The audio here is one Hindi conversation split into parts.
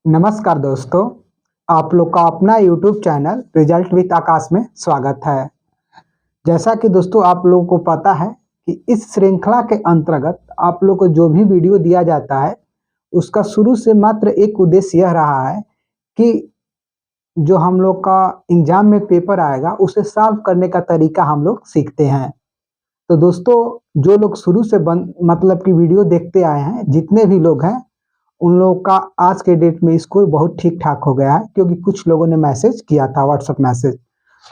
नमस्कार दोस्तों, आप लोग का अपना यूट्यूब चैनल रिजल्ट विद आकाश में स्वागत है। जैसा कि दोस्तों आप लोगों को पता है कि इस श्रृंखला के अंतर्गत आप लोग को जो भी वीडियो दिया जाता है, उसका शुरू से मात्र एक उद्देश्य यह रहा है कि जो हम लोग का एग्जाम में पेपर आएगा, उसे सॉल्व करने का तरीका हम लोग सीखते हैं। तो दोस्तों, जो लोग शुरू से मतलब कि वीडियो देखते आए हैं, जितने भी लोग हैं, उन लोगों का आज के डेट में स्कोर बहुत ठीक-ठाक हो गया है, क्योंकि कुछ लोगों ने मैसेज किया था, व्हाट्सएप मैसेज।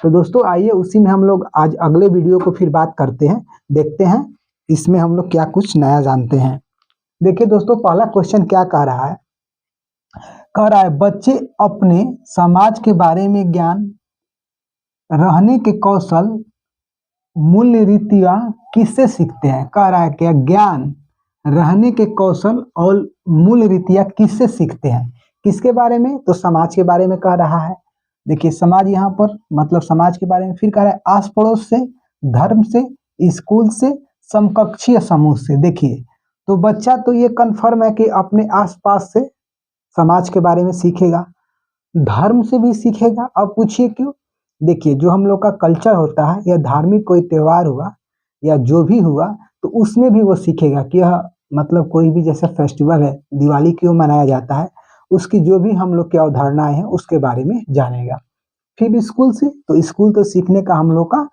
तो दोस्तों आइए उसी में हम लोग आज अगले वीडियो को फिर बात करते हैं, देखते हैं इसमें हम लोग क्या कुछ नया जानते हैं। देखिए दोस्तों, पहला क्वेश्चन क्या कह रहा है? कह रहा है बच्चे अपने समाज के बारे में ज्ञान, रहने के कौशल, मूल्य रीतियाँ किससे सीखते हैं? कह रहा है क्या ज्ञान, रहने के कौशल और मूल रीतियाँ किससे सीखते हैं? किसके बारे में? तो समाज के बारे में कह रहा है। देखिए समाज यहाँ पर मतलब समाज के बारे में, फिर कह रहा है आस पड़ोस से, धर्म से, स्कूल से, समकक्षीय समूह से। देखिए तो बच्चा तो ये कन्फर्म है कि अपने आसपास से समाज के बारे में सीखेगा, धर्म से भी सीखेगा। अब पूछिए क्यों? देखिए जो हम लोग का कल्चर होता है या धार्मिक कोई त्योहार हुआ या जो भी हुआ, तो उसमें भी वो सीखेगा कि यह मतलब कोई भी जैसे फेस्टिवल है, दिवाली क्यों मनाया जाता है, उसकी जो भी हम लोग की अवधारणाएं हैं उसके बारे में जानेगा। फिर स्कूल से, तो स्कूल तो सीखने का हम लोग का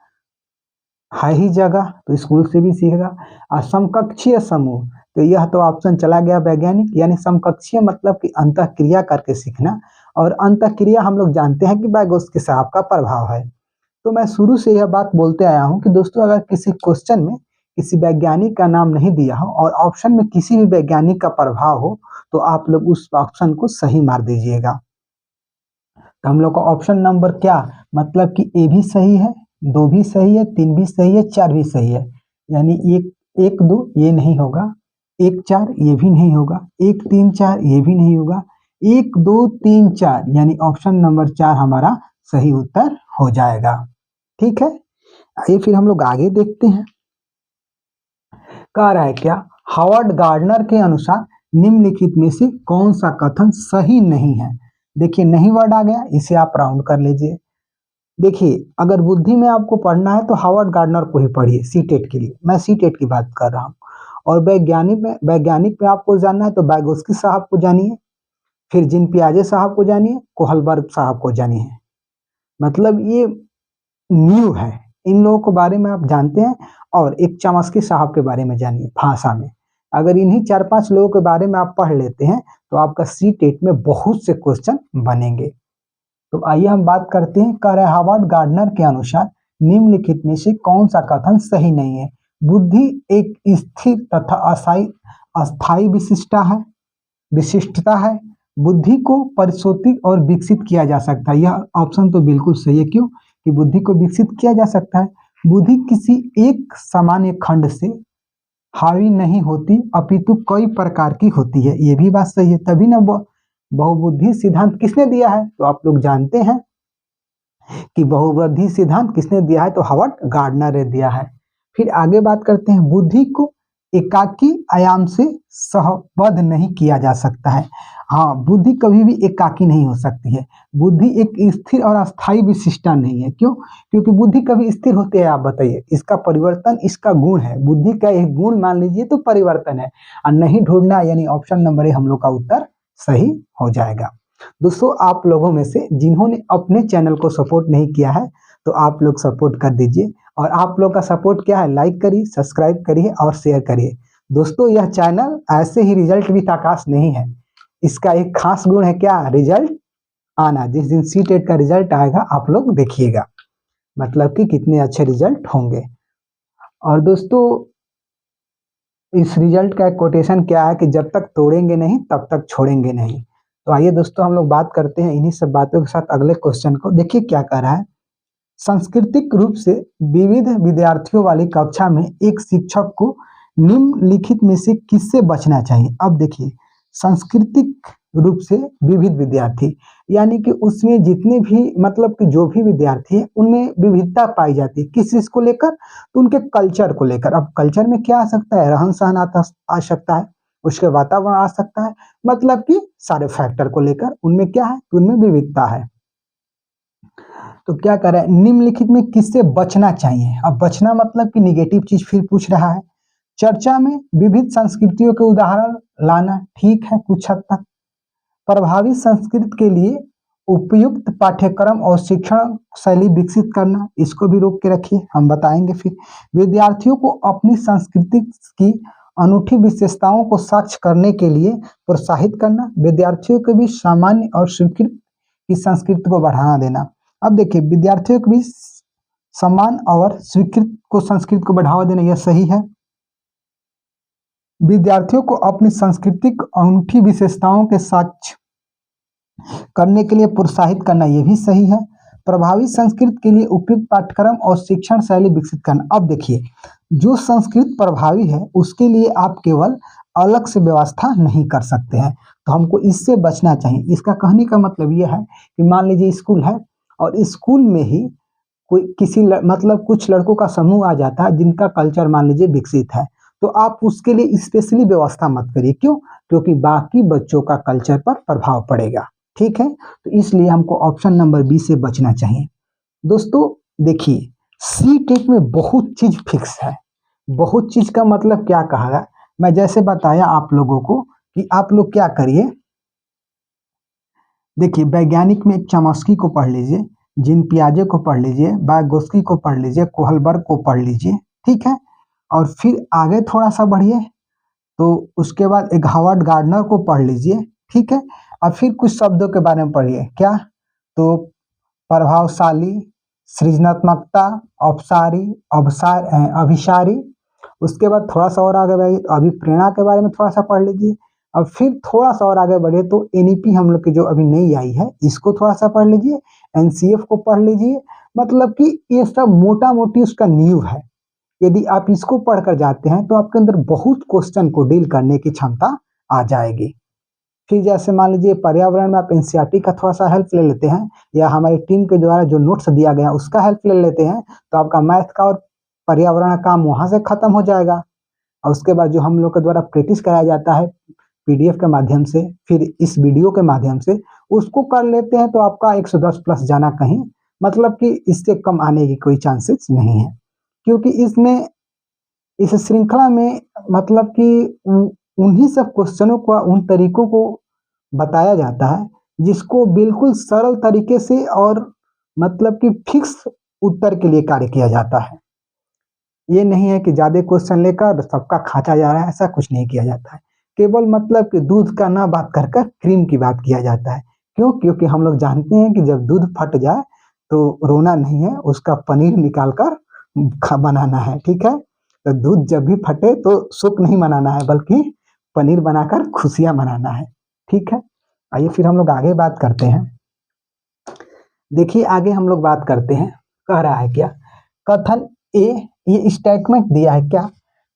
है ही जगह, तो स्कूल से भी सीखेगा। और समकक्षीय समूह, तो यह तो ऑप्शन चला गया वैज्ञानिक, यानी समकक्षीय मतलब कि अंतःक्रिया करके सीखना, और अंतःक्रिया हम लोग जानते हैं कि वाइगोत्स्की साहब का प्रभाव है। तो मैं शुरू से यह बात बोलते आया हूँ कि दोस्तों अगर किसी क्वेश्चन में किसी वैज्ञानिक का नाम नहीं दिया हो और ऑप्शन में किसी भी वैज्ञानिक का प्रभाव हो, तो आप लोग उस ऑप्शन को सही मार दीजिएगा। तो हम लोग का ऑप्शन नंबर क्या, मतलब कि ए भी सही है, 2 भी सही है, 3 भी सही है, 4 भी सही है। यानी 1-2 ये नहीं होगा, 1-4 ये भी नहीं होगा, 1-3-4 ये भी नहीं होगा, 1-2-3-4 यानी ऑप्शन नंबर 4 हमारा सही उत्तर हो जाएगा। ठीक है, आइए फिर हम लोग आगे देखते हैं। कह रहा है क्या, हावर्ड गार्डनर के अनुसार निम्नलिखित में से कौन सा कथन सही नहीं है? देखिए नहीं वर्ड आ गया, इसे आप राउंड कर लीजिए। देखिए अगर बुद्धि में आपको पढ़ना है तो हावर्ड गार्डनर को ही पढ़िए सीटेट के लिए, मैं सीटेट की बात कर रहा हूँ। और वैज्ञानिक में आपको जानना है तो वाइगोत्स्की साहब को जानिए, फिर जिन पियाजे साहब को जानिए, कोहलबर्ग साहब को जानिए। मतलब ये न्यू है, इन लोगों के बारे में आप जानते हैं। और एक चमस्की साहब के बारे में जानिए भाषा में। अगर इन्हीं 4-5 लोगों के बारे में आप पढ़ लेते हैं तो आपका सीटेट में बहुत से क्वेश्चन बनेंगे। तो आइए हम बात करते हैं। कह रहे हैं हावर्ड गार्डनर के अनुसार निम्नलिखित में से कौन सा कथन सही नहीं है? बुद्धि एक स्थिर तथा अस्थायी विशिष्टता है। बुद्धि को परिशोधित और विकसित किया जा सकता है। यह ऑप्शन तो बिल्कुल सही है। क्यों? कि बुद्धि को विकसित किया जा सकता है। बुद्धि किसी एक सामान्य खंड से हावी नहीं होती, अपितु कई प्रकार की होती है। ये भी बात सही है, तभी ना बहुबुद्धि सिद्धांत किसने दिया है? तो आप लोग जानते हैं कि बहुबुद्धि सिद्धांत किसने दिया है? तो हावर्ड गार्डनर ने दिया है। फिर आगे बात करते हैं, बुद्धि को एकाकी आयाम से सहबद्ध नहीं किया जा सकता है। हाँ, बुद्धि कभी भी एकाकी नहीं हो सकती है। बुद्धि एक स्थिर और अस्थायी विशिष्टता नहीं है। क्यों? क्योंकि बुद्धि कभी स्थिर होती है? आप बताइए। इसका परिवर्तन इसका गुण है। बुद्धि का एक गुण मान लीजिए तो परिवर्तन है, और नहीं ढूंढना, यानी ऑप्शन नंबर ए हम लोग का उत्तर सही हो जाएगा। दोस्तों आप लोगों में से जिन्होंने अपने चैनल को सपोर्ट नहीं किया है, तो आप लोग सपोर्ट कर दीजिए। और आप लोग का सपोर्ट क्या है? लाइक करिए, सब्सक्राइब करिए और शेयर करिए। दोस्तों यह चैनल ऐसे ही रिजल्ट विद आकाश नहीं है, इसका एक खास गुण है क्या? रिजल्ट आना। जिस दिन सीटेट का रिजल्ट आएगा आप लोग देखिएगा, मतलब कि कितने अच्छे रिजल्ट होंगे। और दोस्तों इस रिजल्ट का एक कोटेशन क्या है कि जब तक तोड़ेंगे नहीं तब तक छोड़ेंगे नहीं। तो आइए दोस्तों हम लोग बात करते हैं इन्हीं सब बातों के साथ अगले क्वेश्चन को। देखिए क्या कह रहा है, सांस्कृतिक रूप से विविध विद्यार्थियों वाली कक्षा में एक शिक्षक को निम्नलिखित में से किससे बचना चाहिए? अब देखिए सांस्कृतिक रूप से विविध विद्यार्थी, यानी कि उसमें जितने भी मतलब कि जो भी विद्यार्थी है उनमें विविधता पाई जाती है। किस चीज को लेकर? तो उनके कल्चर को लेकर। अब कल्चर में क्या आ सकता है? रहन सहन आ सकता है, उसके वातावरण आ सकता है, मतलब कि सारे फैक्टर को लेकर उनमें क्या है, उनमें विविधता है। तो क्या करें, निम्नलिखित में किससे बचना चाहिए? अब बचना मतलब कि निगेटिव चीज फिर पूछ रहा है। चर्चा में विविध संस्कृतियों के उदाहरण लाना, ठीक है कुछ हद तक। प्रभावी संस्कृत के लिए उपयुक्त पाठ्यक्रम और शिक्षण शैली विकसित करना, इसको भी रोक के रखिए, हम बताएंगे फिर। विद्यार्थियों को अपनी संस्कृति की अनूठी विशेषताओं को साक्ष्य करने के लिए प्रोत्साहित करना, विद्यार्थियों के बीच सामान्य और स्वीकृत की संस्कृति को बढ़ावा देना। अब देखिए, विद्यार्थियों के बीच सम्मान और स्वीकृत को संस्कृति को बढ़ावा देना, यह सही है। विद्यार्थियों को अपनी सांस्कृतिक अनूठी विशेषताओं के साक्ष्य करने के लिए प्रोत्साहित करना, यह भी सही है। प्रभावी संस्कृत के लिए उपयुक्त पाठ्यक्रम और शिक्षण शैली विकसित करना। अब देखिए, जो संस्कृत प्रभावी है उसके लिए आप केवल अलग से व्यवस्था नहीं कर सकते हैं, तो हमको इससे बचना चाहिए। इसका कहने का मतलब यह है कि मान लीजिए स्कूल है और स्कूल में ही कोई किसी मतलब कुछ लड़कों का समूह आ जाता है जिनका कल्चर मान लीजिए विकसित है, तो आप उसके लिए स्पेशली व्यवस्था मत करिए। क्यों? क्योंकि बाकी बच्चों का कल्चर पर प्रभाव पड़ेगा। ठीक है, तो इसलिए हमको ऑप्शन नंबर बी से बचना चाहिए। दोस्तों देखिए, सी टेट में बहुत चीज फिक्स है। बहुत चीज का मतलब क्या कहा है, मैं जैसे बताया आप लोगों को कि आप लोग क्या करिए, देखिए वैज्ञानिक में चमस्की को पढ़ लीजिए, जिन पियाजे को पढ़ लीजिए, वाइगोत्स्की को पढ़ लीजिए, कोहलबर्ग को पढ़ लीजिए, ठीक है। और फिर आगे थोड़ा सा बढ़िए तो उसके बाद एक हावर्ड गार्डनर को पढ़ लीजिए, ठीक है। और फिर कुछ शब्दों के बारे में पढ़िए, क्या? तो प्रभावशाली, सृजनात्मकता, अपसारी, अभिसारी। उसके बाद थोड़ा सा और आगे बढ़िए, अभिप्रेरणा के बारे में थोड़ा सा पढ़ लीजिए। अब फिर थोड़ा सा और आगे बढ़िए तो एनईपी हम लोग की जो अभी नई आई है इसको थोड़ा सा पढ़ लीजिए, एनसीएफ को पढ़ लीजिए। मतलब कि ये सब मोटा मोटी उसका नींव है। यदि आप इसको पढ़कर जाते हैं तो आपके अंदर बहुत क्वेश्चन को डील करने की क्षमता आ जाएगी। फिर जैसे मान लीजिए पर्यावरण में आप एनसीईआरटी का थोड़ा सा हेल्प ले लेते हैं, या हमारी टीम के द्वारा जो नोट्स दिया गया उसका हेल्प ले लेते हैं, तो आपका मैथ का और पर्यावरण का काम वहां से खत्म हो जाएगा। और उसके बाद जो हम लोग के द्वारा प्रैक्टिस कराया जाता है पीडीएफ के माध्यम से, फिर इस वीडियो के माध्यम से, उसको कर लेते हैं तो आपका 110 प्लस जाना कहीं मतलब कि इससे कम आने की कोई चांसेस नहीं है। क्योंकि इसमें इस श्रृंखला में मतलब कि उन्हीं सब क्वेश्चनों को, उन तरीकों को बताया जाता है जिसको बिल्कुल सरल तरीके से और मतलब कि फिक्स उत्तर के लिए कार्य किया जाता है। ये नहीं है कि ज्यादा क्वेश्चन लेकर सबका खाचा जा रहा है, ऐसा कुछ नहीं किया जाता है। केवल मतलब कि दूध का ना बात कर कर क्रीम की बात किया जाता है। क्यों? क्योंकि हम लोग जानते हैं कि जब दूध फट जाए तो रोना नहीं है, उसका पनीर निकाल कर बनाना है। ठीक है, तो दूध जब भी फटे तो शोक नहीं मनाना है बल्कि पनीर बनाकर खुशियां मनाना है। ठीक है, आइए फिर हम लोग आगे बात करते हैं। देखिए आगे हम लोग बात करते हैं, कह रहा है क्या, कथन ए, ये स्टेटमेंट दिया है क्या,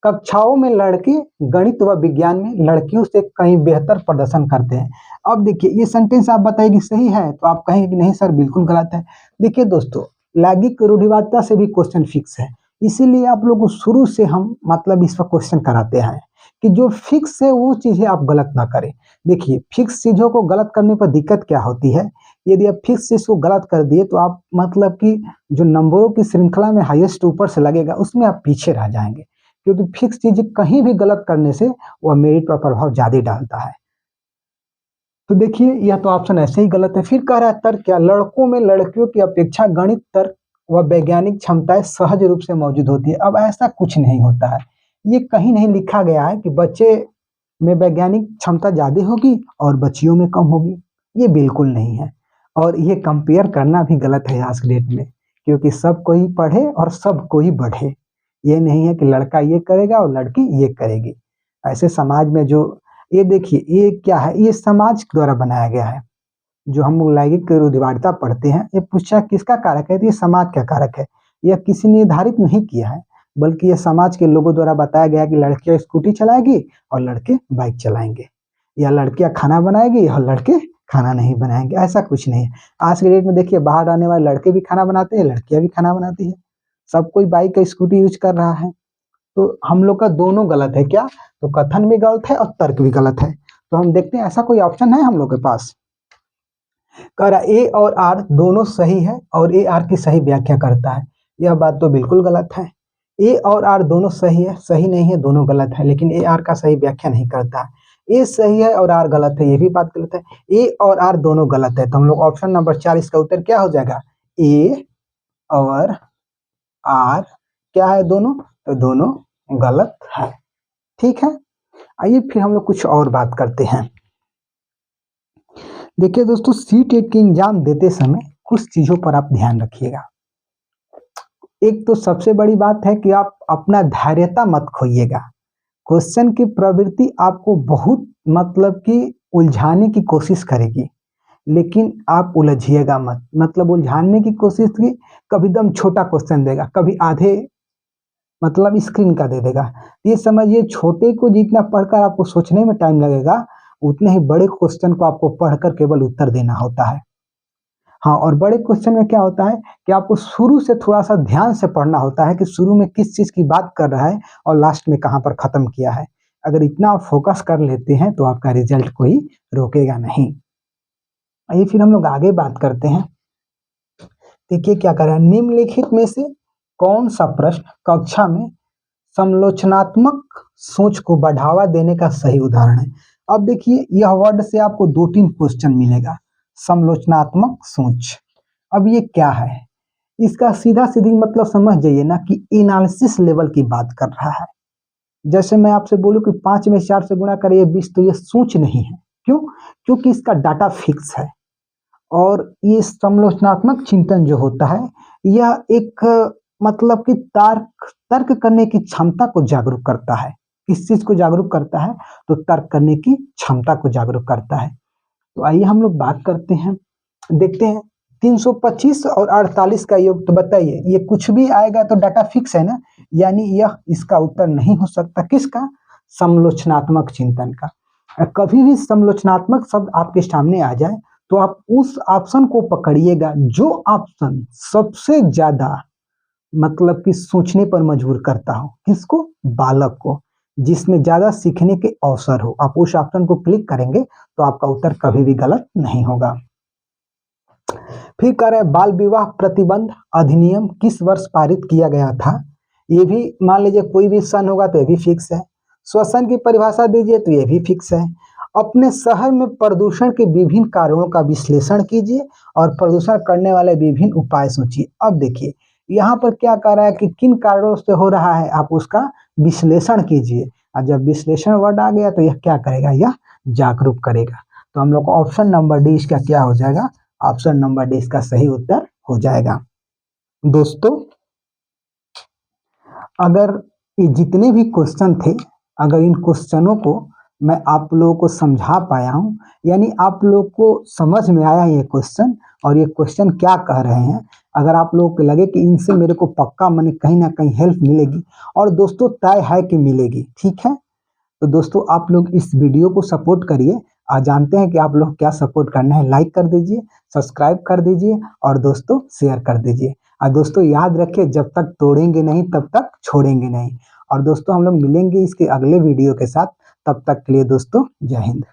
कक्षाओं में लड़के गणित व विज्ञान में लड़कियों से कहीं बेहतर प्रदर्शन करते हैं। अब देखिए ये सेंटेंस आप बताइए कि सही है, तो आप कहेंगे कि नहीं सर बिल्कुल गलत है। देखिए दोस्तों, लैंगिक रूढ़िवादिता से भी क्वेश्चन फिक्स है, इसीलिए आप लोगों को शुरू से हम मतलब इस पर क्वेश्चन कराते हैं कि जो फिक्स है वो चीजें आप गलत ना करें। देखिए फिक्स चीजों को गलत करने पर दिक्कत क्या होती है, यदि आप फिक्स चीज को गलत कर दिए तो आप मतलब कि जो नंबरों की श्रृंखला में हाईएस्ट ऊपर से लगेगा उसमें आप पीछे रह जाएंगे। क्योंकि फिक्स चीज कहीं भी गलत करने से वह मेरिट पर प्रभाव ज्यादा डालता है। तो देखिए यह तो ऑप्शन ऐसे ही गलत है। फिर कह रहा है तर्क क्या, लड़कों में लड़कियों की अपेक्षा गणित, तर्क व वैज्ञानिक क्षमताएं सहज रूप से मौजूद होती है। अब ऐसा कुछ नहीं होता है, ये कहीं नहीं लिखा गया है कि बच्चे में वैज्ञानिक क्षमता ज्यादा होगी और बच्चियों में कम होगी, ये बिल्कुल नहीं है। और ये कंपेयर करना भी गलत है आज के डेट में, क्योंकि सब कोई पढ़े और सब कोई बढ़े। ये नहीं है कि लड़का ये करेगा और लड़की ये करेगी। ऐसे समाज में जो, ये देखिए ये क्या है, ये समाज द्वारा बनाया गया है। जो हम लोग लैंगिक रूढ़िवादिता पढ़ते हैं, ये पूछा किसका कारक है, तो ये समाज का कारक है। यह किसी ने निर्धारित नहीं किया है, बल्कि यह समाज के लोगों द्वारा बताया गया कि लड़कियां स्कूटी चलाएगी और लड़के बाइक चलाएंगे, या लड़कियां खाना बनाएगी और लड़के खाना नहीं बनाएंगे। ऐसा कुछ नहीं है। आज के डेट में देखिए बाहर रहने वाले लड़के भी खाना बनाते हैं, लड़कियां भी खाना बनाती है, सब कोई बाइक का स्कूटी यूज कर रहा है। तो हम लोग का दोनों गलत है क्या? तो कथन भी गलत है और तर्क भी गलत है। तो हम देखते हैं ऐसा कोई ऑप्शन है हम लोग के पास। कह रहा ए और आर दोनों सही है और ए आर की सही व्याख्या करता है। यह बात तो बिल्कुल गलत है। ए और आर दोनों सही है, सही नहीं है, दोनों गलत है, लेकिन ए आर का सही व्याख्या नहीं करता है। ए सही है और आर गलत है, ये भी बात गलत है। ए और आर दोनों गलत है, तो हम लोग ऑप्शन नंबर 4 इसका उत्तर क्या हो जाएगा? ए और आर क्या है दोनों? तो दोनों गलत है। ठीक है, आइए फिर हम लोग कुछ और बात करते हैं। देखिए दोस्तों, सीटेट के एग्जाम देते समय कुछ चीजों पर आप ध्यान रखिएगा। एक तो सबसे बड़ी बात है कि आप अपना धैर्यता मत खोइएगा। क्वेश्चन की प्रवृत्ति आपको बहुत मतलब कि उलझाने की कोशिश करेगी, लेकिन आप उलझिएगा मत। मतलब उलझाने की कोशिश की, कभी एकदम छोटा क्वेश्चन देगा, कभी आधे मतलब स्क्रीन का दे देगा। ये समझिए छोटे को जितना पढ़कर आपको सोचने में टाइम लगेगा, उतने ही बड़े क्वेश्चन को आपको पढ़कर केवल उत्तर देना होता है। हाँ, और बड़े क्वेश्चन में क्या होता है कि आपको शुरू से थोड़ा सा ध्यान से पढ़ना होता है कि शुरू में किस चीज की बात कर रहा है और लास्ट में कहाँ पर खत्म किया है। अगर इतना आप फोकस कर लेते हैं तो आपका रिजल्ट कोई रोकेगा नहीं। आइए फिर हम लोग आगे बात करते हैं। देखिए क्या कर रहा है, निम्नलिखित में से कौन सा प्रश्न कक्षा में समालोचनात्मक सोच को बढ़ावा देने का सही उदाहरण है? अब देखिए, यह वर्ड से आपको 2-3 क्वेश्चन मिलेगा। समालोचनात्मक सोच, अब ये क्या है? इसका सीधा सीधी मतलब समझ जाइए ना कि एनालिसिस लेवल की बात कर रहा है। जैसे मैं आपसे बोलूं कि 5 में 4 से गुणा करिए 20, तो ये सोच नहीं है। क्यों? क्योंकि इसका डाटा फिक्स है। और ये समालोचनात्मक चिंतन जो होता है, यह एक मतलब कि तर्क तर्क करने की क्षमता को जागरूक करता है। किस चीज को जागरूक करता है? तो तर्क करने की क्षमता को जागरूक करता है। तो आइए हम लोग बात करते हैं, देखते हैं 325 और 48 का योग। तो बताइए, ये कुछ भी आएगा तो डाटा फिक्स है ना, यानी यह इसका उत्तर नहीं हो सकता। किसका? समालोचनात्मक चिंतन का। कभी भी समालोचनात्मक शब्द आपके सामने आ जाए तो आप उस ऑप्शन को पकड़िएगा जो ऑप्शन सबसे ज्यादा मतलब कि सोचने पर मजबूर करता हो। किसको? बालक को, जिसमें ज्यादा सीखने के अवसर हो। आप उस ऑप्शन को क्लिक करेंगे तो आपका उत्तर कभी भी गलत नहीं होगा। फिर कह रहे बाल विवाह प्रतिबंध अधिनियम किस वर्ष पारित किया गया था? ये भी मान लीजिए कोई भी सन होगा तो ये भी फिक्स है। श्वसन की परिभाषा दीजिए तो ये भी फिक्स है। अपने शहर में प्रदूषण के विभिन्न कारणों का विश्लेषण कीजिए और प्रदूषण करने वाले विभिन्न उपाय सोचिए। अब देखिए यहाँ पर क्या कह रहा है कि किन कारणों से हो रहा है, आप उसका विश्लेषण कीजिए। और जब विश्लेषण वर्ड आ गया तो यह क्या करेगा? यह जागरूक करेगा। तो हम लोग को ऑप्शन नंबर डी इसका क्या हो जाएगा? ऑप्शन नंबर डी इसका सही उत्तर हो जाएगा। दोस्तों, अगर ये जितने भी क्वेश्चन थे, अगर इन क्वेश्चनों को मैं आप लोगों को समझा पाया हूँ, यानी आप लोग को समझ में आया ये क्वेश्चन और ये क्वेश्चन क्या कह रहे हैं, अगर आप लोगों को लगे कि इनसे मेरे को पक्का मैंने कहीं ना कहीं हेल्प मिलेगी, और दोस्तों तय है कि मिलेगी, ठीक है, तो दोस्तों आप लोग इस वीडियो को सपोर्ट करिए। और जानते हैं कि आप लोग क्या सपोर्ट करना है, लाइक कर दीजिए, सब्सक्राइब कर दीजिए और दोस्तों शेयर कर दीजिए। और दोस्तों याद रखिए, जब तक तोड़ेंगे नहीं तब तक छोड़ेंगे नहीं। और दोस्तों हम लोग मिलेंगे इसके अगले वीडियो के साथ, तब तक के लिए दोस्तों जय हिंद।